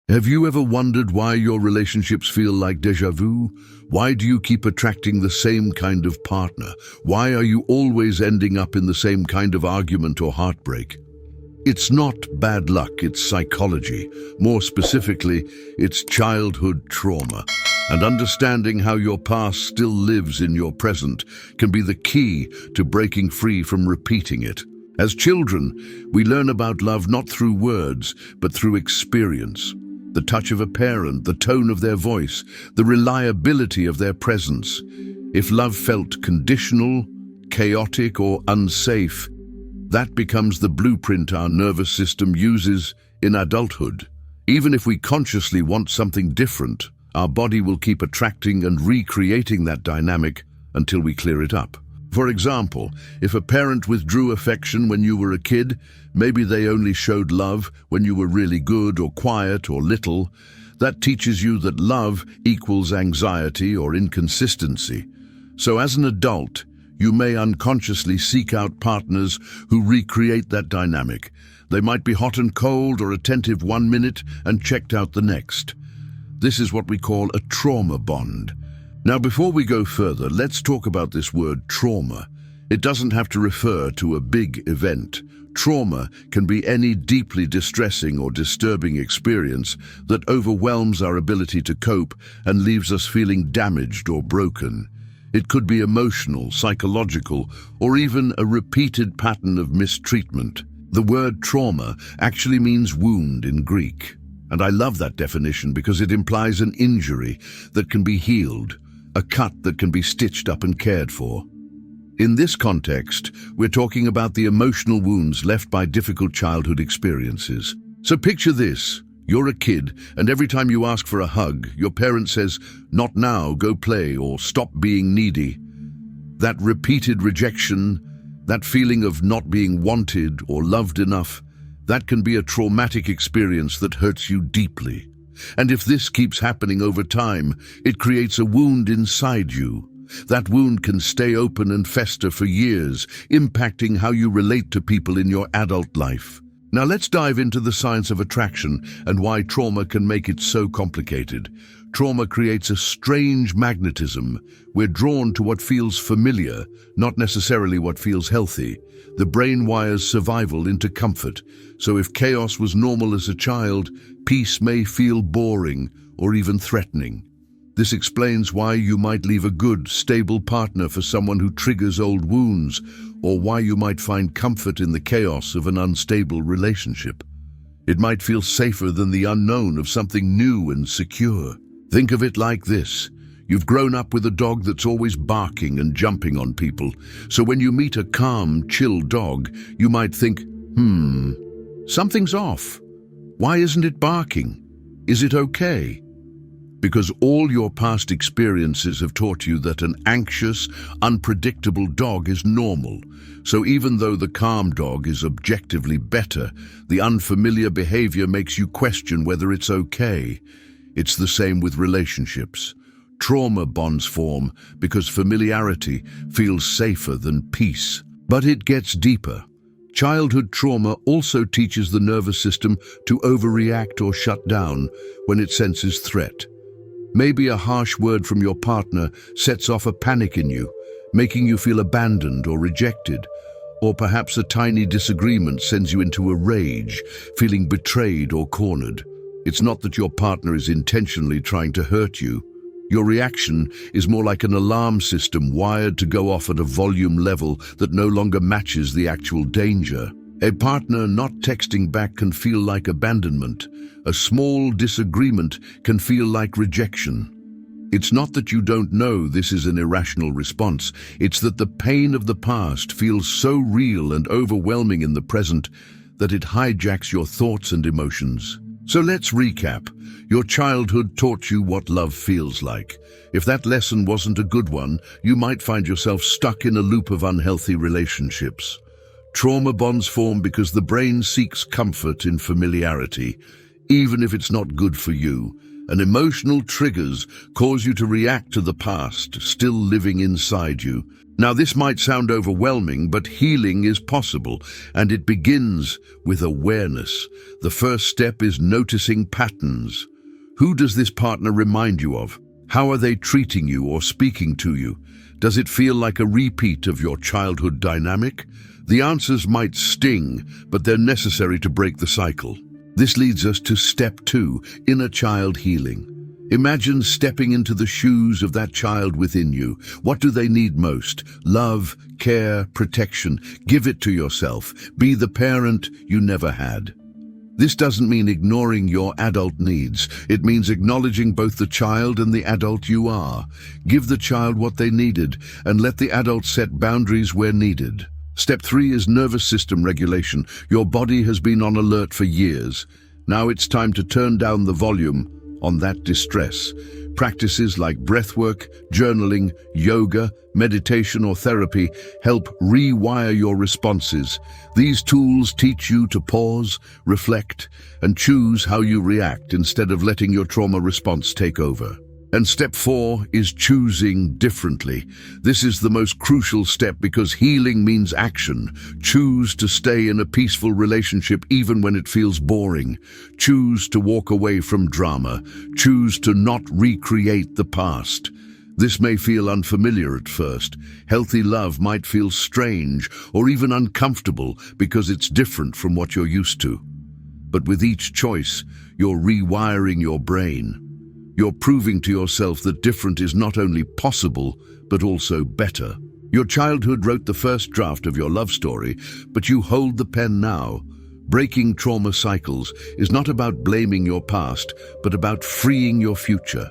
Have you ever wondered why your relationships feel like déjà vu? Why do you keep attracting the same kind of partner? Why are you always ending up in the same kind of argument or heartbreak? It's not bad luck, it's psychology. More specifically, it's childhood trauma. And understanding how your past still lives in your present can be the key to breaking free from repeating it. As children, we learn about love not through words, but through experience. The touch of a parent, the tone of their voice, the reliability of their presence. If love felt conditional, chaotic, or unsafe, that becomes the blueprint our nervous system uses in adulthood. Even if we consciously want something different, our body will keep attracting and recreating that dynamic until we clear it up. For example, if a parent withdrew affection when you were a kid, maybe they only showed love when you were really good or quiet or little, that teaches you that love equals anxiety or inconsistency. So as an adult, you may unconsciously seek out partners who recreate that dynamic. They might be hot and cold or attentive one minute and checked out the next. This is what we call a trauma bond. Now, before we go further, let's talk about this word trauma. It doesn't have to refer to a big event. Trauma can be any deeply distressing or disturbing experience that overwhelms our ability to cope and leaves us feeling damaged or broken. It could be emotional, psychological, or even a repeated pattern of mistreatment. The word trauma actually means wound in Greek. And I love that definition because it implies an injury that can be healed, a cut that can be stitched up and cared for. In this context, we're talking about the emotional wounds left by difficult childhood experiences. So picture this. You're a kid, and every time you ask for a hug, your parent says, "Not now, go play," or "Stop being needy." That repeated rejection, that feeling of not being wanted or loved enough, that can be a traumatic experience that hurts you deeply. And if this keeps happening over time, it creates a wound inside you. That wound can stay open and fester for years, impacting how you relate to people in your adult life. Now let's dive into the science of attraction and why trauma can make it so complicated. Trauma creates a strange magnetism. We're drawn to what feels familiar, not necessarily what feels healthy. The brain wires survival into comfort. So if chaos was normal as a child, peace may feel boring or even threatening. This explains why you might leave a good, stable partner for someone who triggers old wounds, or why you might find comfort in the chaos of an unstable relationship. It might feel safer than the unknown of something new and secure. Think of it like this. You've grown up with a dog that's always barking and jumping on people. So when you meet a calm, chill dog, you might think, something's off. Why isn't it barking? Is it okay? Because all your past experiences have taught you that an anxious, unpredictable dog is normal. So even though the calm dog is objectively better, the unfamiliar behavior makes you question whether it's okay. It's the same with relationships. Trauma bonds form because familiarity feels safer than peace. But it gets deeper. Childhood trauma also teaches the nervous system to overreact or shut down when it senses threat. Maybe a harsh word from your partner sets off a panic in you, making you feel abandoned or rejected. Or perhaps a tiny disagreement sends you into a rage, feeling betrayed or cornered. It's not that your partner is intentionally trying to hurt you. Your reaction is more like an alarm system wired to go off at a volume level that no longer matches the actual danger. A partner not texting back can feel like abandonment. A small disagreement can feel like rejection. It's not that you don't know this is an irrational response. It's that the pain of the past feels so real and overwhelming in the present that it hijacks your thoughts and emotions. So let's recap. Your childhood taught you what love feels like. If that lesson wasn't a good one, you might find yourself stuck in a loop of unhealthy relationships. Trauma bonds form because the brain seeks comfort in familiarity, even if it's not good for you. and emotional triggers cause you to react to the past, still living inside you. Now, this might sound overwhelming, but healing is possible, and it begins with awareness. The first step is noticing patterns. Who does this partner remind you of? How are they treating you or speaking to you? Does it feel like a repeat of your childhood dynamic? The answers might sting, but they're necessary to break the cycle. This leads us to step 2, inner child healing. Imagine stepping into the shoes of that child within you. What do they need most? Love, care, protection. Give it to yourself. Be the parent you never had. This doesn't mean ignoring your adult needs. It means acknowledging both the child and the adult you are. Give the child what they needed and let the adult set boundaries where needed. Step 3 is nervous system regulation. Your body has been on alert for years. Now it's time to turn down the volume on that distress. Practices like breathwork, journaling, yoga, meditation, or therapy help rewire your responses. These tools teach you to pause, reflect, and choose how you react instead of letting your trauma response take over. And step 4 is choosing differently. This is the most crucial step because healing means action. Choose to stay in a peaceful relationship even when it feels boring. Choose to walk away from drama. Choose to not recreate the past. This may feel unfamiliar at first. Healthy love might feel strange or even uncomfortable because it's different from what you're used to. But with each choice, you're rewiring your brain. You're proving to yourself that different is not only possible, but also better. Your childhood wrote the first draft of your love story, but you hold the pen now. Breaking trauma cycles is not about blaming your past, but about freeing your future.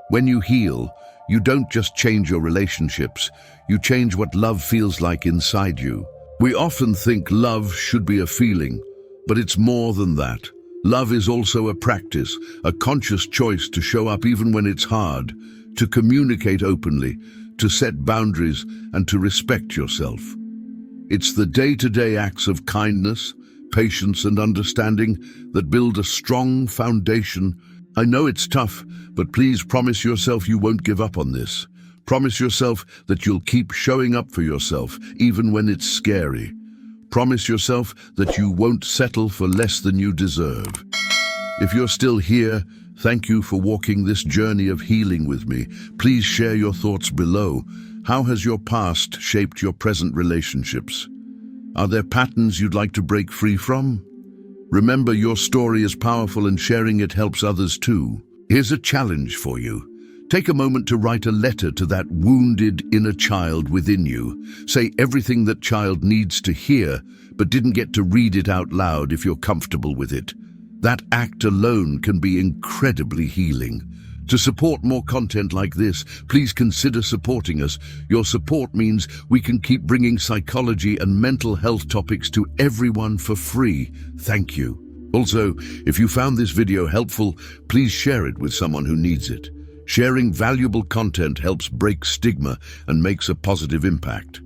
When you heal, you don't just change your relationships, you change what love feels like inside you. We often think love should be a feeling, but it's more than that. Love is also a practice, a conscious choice to show up even when it's hard, to communicate openly, to set boundaries, and to respect yourself. It's the day-to-day acts of kindness, patience, and understanding that build a strong foundation. I know it's tough, but please promise yourself you won't give up on this. Promise yourself that you'll keep showing up for yourself, even when it's scary. Promise yourself that you won't settle for less than you deserve. If you're still here, thank you for walking this journey of healing with me. Please share your thoughts below. How has your past shaped your present relationships? Are there patterns you'd like to break free from? Remember, your story is powerful and sharing it helps others too. Here's a challenge for you. Take a moment to write a letter to that wounded inner child within you. Say everything that child needs to hear, but didn't get to read it out loud if you're comfortable with it. That act alone can be incredibly healing. To support more content like this, please consider supporting us. Your support means we can keep bringing psychology and mental health topics to everyone for free. Thank you. Also, if you found this video helpful, please share it with someone who needs it. Sharing valuable content helps break stigma and makes a positive impact.